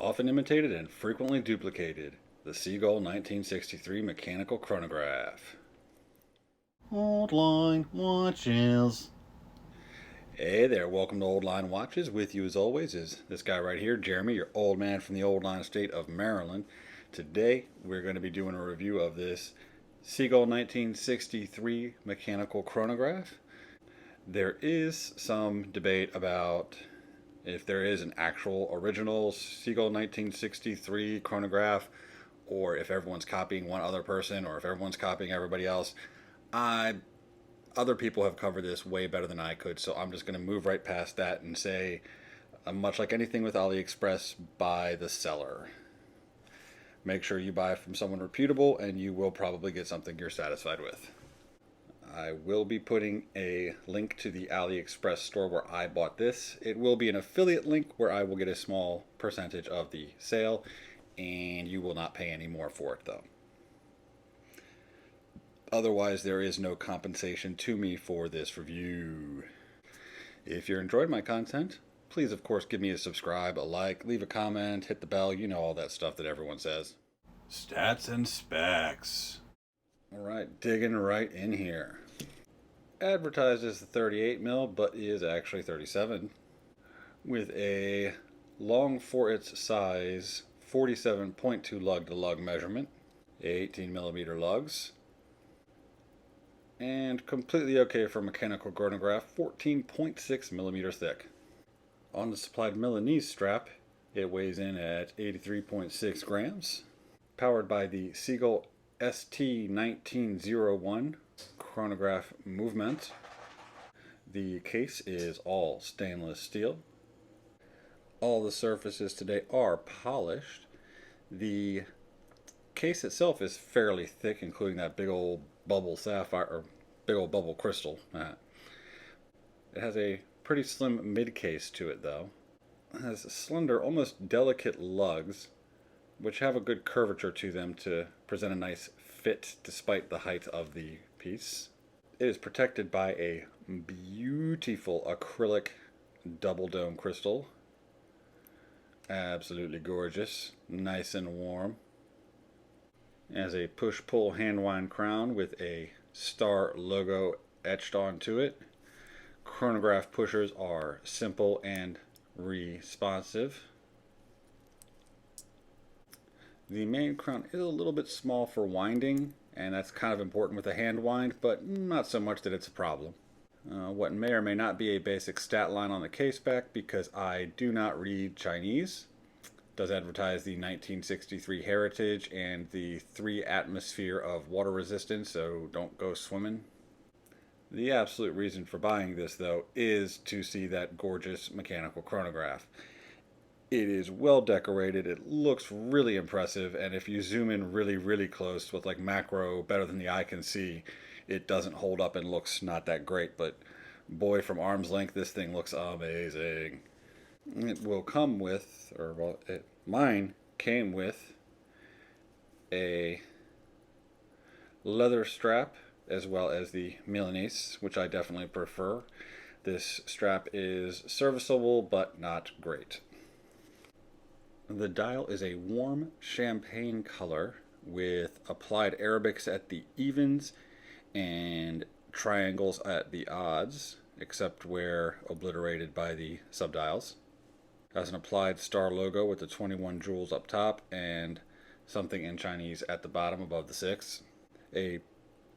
Often imitated and frequently duplicated, the Seagull 1963 mechanical chronograph. Old line watches. Hey there, welcome to Old Line Watches. With you as always is this guy right here, Jeremy, your old man from the old line state of Maryland. Today we're going to be doing a review of this Seagull 1963 mechanical chronograph. There is some debate about if there is an actual original Seagull 1963 chronograph, or if everyone's copying one other person, or if everyone's copying everybody else. Other people have covered this way better than I could, so I'm just going to move right past that and say, much like anything with AliExpress, buy the seller. Make sure you buy from someone reputable, and you will probably get something you're satisfied with. I will be putting a link to the AliExpress store where I bought this. It will be an affiliate link where I will get a small percentage of the sale, and you will not pay any more for it though. Otherwise, there is no compensation to me for this review. If you're enjoying my content, please of course give me a subscribe, a like, leave a comment, hit the bell, you know all that stuff that everyone says. Stats and specs. Alright, digging right in here. Advertised as the 38 mil, but is actually 37. With a long for its size 47.2 lug to lug measurement, 18 millimeter lugs, and completely okay for mechanical chronograph, 14.6 millimeters thick. On the supplied Milanese strap, it weighs in at 83.6 grams. Powered by the Seagull ST1901 chronograph movement. The case is all stainless steel. All the surfaces today are polished. The case itself is fairly thick, including that big old bubble sapphire, or big old bubble crystal. It has a pretty slim mid case to it though. It has slender, almost delicate lugs, which have a good curvature to them to present a nice fit despite the height of the piece. It is protected by a beautiful acrylic double dome crystal. Absolutely gorgeous, nice and warm. It has a push-pull hand-wind crown with a star logo etched onto it. Chronograph pushers are simple and responsive. The main crown is a little bit small for winding, and that's kind of important with a hand wind, but not so much that it's a problem. What may or may not be a basic stat line on the case back, because I do not read Chinese. It does advertise the 1963 heritage and the 3 atmosphere of water resistance, so don't go swimming. The absolute reason for buying this though is to see that gorgeous mechanical chronograph. It is well decorated, it looks really impressive, and if you zoom in really close with like macro better than the eye can see, it doesn't hold up and looks not that great, but boy, from arm's length this thing looks amazing. It will come with, mine came with a leather strap as well as the Milanese, which I definitely prefer. This strap is serviceable but not great. The dial is a warm champagne color with applied Arabics at the evens and triangles at the odds, except where obliterated by the subdials. It has an applied star logo with the 21 jewels up top and something in Chinese at the bottom above the 6. A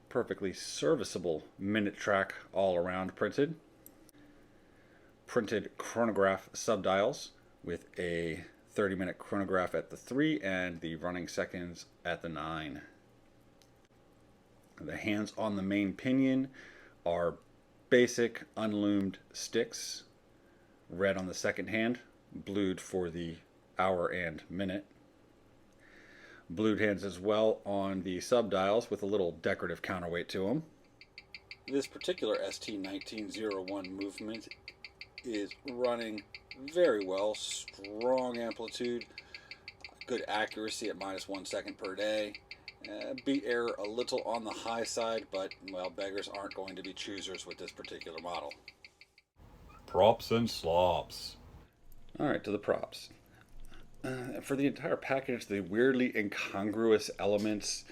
perfectly serviceable minute track all around printed. Printed chronograph subdials with a 30-minute chronograph at the 3 and the running seconds at the 9. The hands on the main pinion are basic unloomed sticks, red on the second hand, blued for the hour and minute. Blued hands as well on the subdials with a little decorative counterweight to them. This particular ST1901 movement is running very well, strong amplitude, good accuracy at -1 second per day. Beat error a little on the high side, but well, beggars aren't going to be choosers with this particular model. Props and slops. Alright, to the props. For the entire package, the weirdly incongruous elements,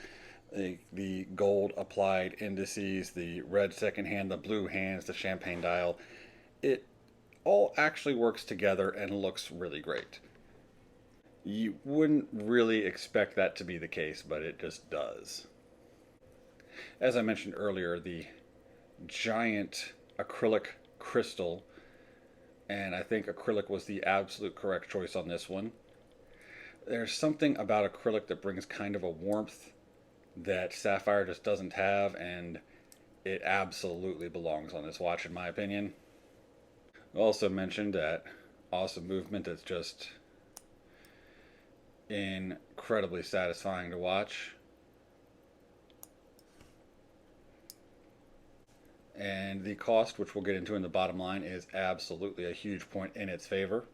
the gold applied indices, the red second hand, the blue hands, the champagne dial, it all actually works together and looks really great. You wouldn't really expect that to be the case, but it just does. As I mentioned earlier, the giant acrylic crystal, and I think acrylic was the absolute correct choice on this one. There's something about acrylic that brings kind of a warmth that sapphire just doesn't have, and it absolutely belongs on this watch in my opinion. Also mentioned that awesome movement that's just incredibly satisfying to watch. And the cost, which we'll get into in the bottom line, is absolutely a huge point in its favor.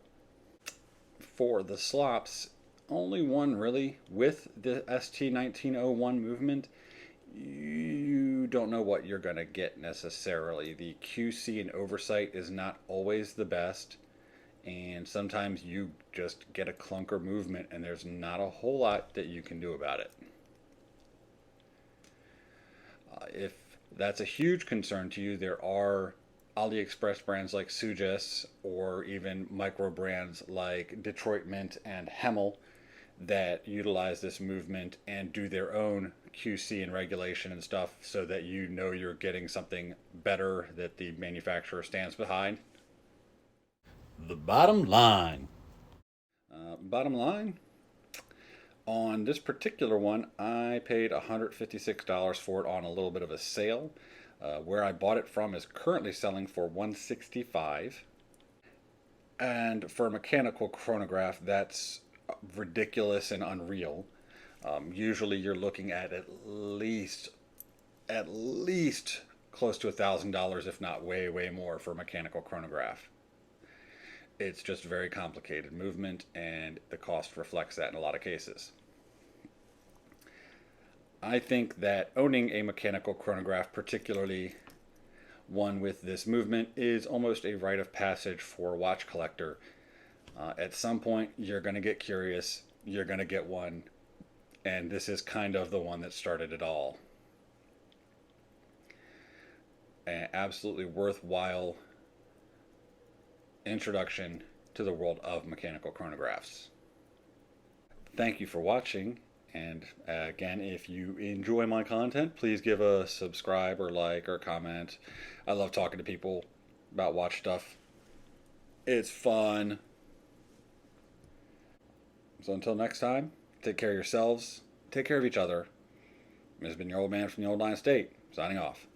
For the slops, only one really. With the ST1901 movement, you don't know what you're going to get necessarily. The QC and oversight is not always the best, and sometimes you just get a clunker movement and there's not a whole lot that you can do about it. If that's a huge concern to you, there are AliExpress brands like Sujas or even micro brands like Detroit Mint and Hemel that utilize this movement and do their own QC and regulation and stuff so that you know you're getting something better that the manufacturer stands behind. The bottom line. Bottom line, on this particular one, I paid $156 for it on a little bit of a sale. Where I bought it from is currently selling for $165. And for a mechanical chronograph, that's ridiculous and unreal. Usually you're looking at least close to $1,000, if not way more, for a mechanical chronograph. It's just very complicated movement, and the cost reflects that in a lot of cases. I think that owning a mechanical chronograph, particularly one with this movement, is almost a rite of passage for a watch collector. At some point, you're going to get curious, you're going to get one, and this is kind of the one that started it all. An absolutely worthwhile introduction to the world of mechanical chronographs. Thank you for watching, and again, if you enjoy my content, please give a subscribe or like or comment. I love talking to people about watch stuff. It's fun. So until next time, take care of yourselves, take care of each other. This has been your old man from the Old Line State, signing off.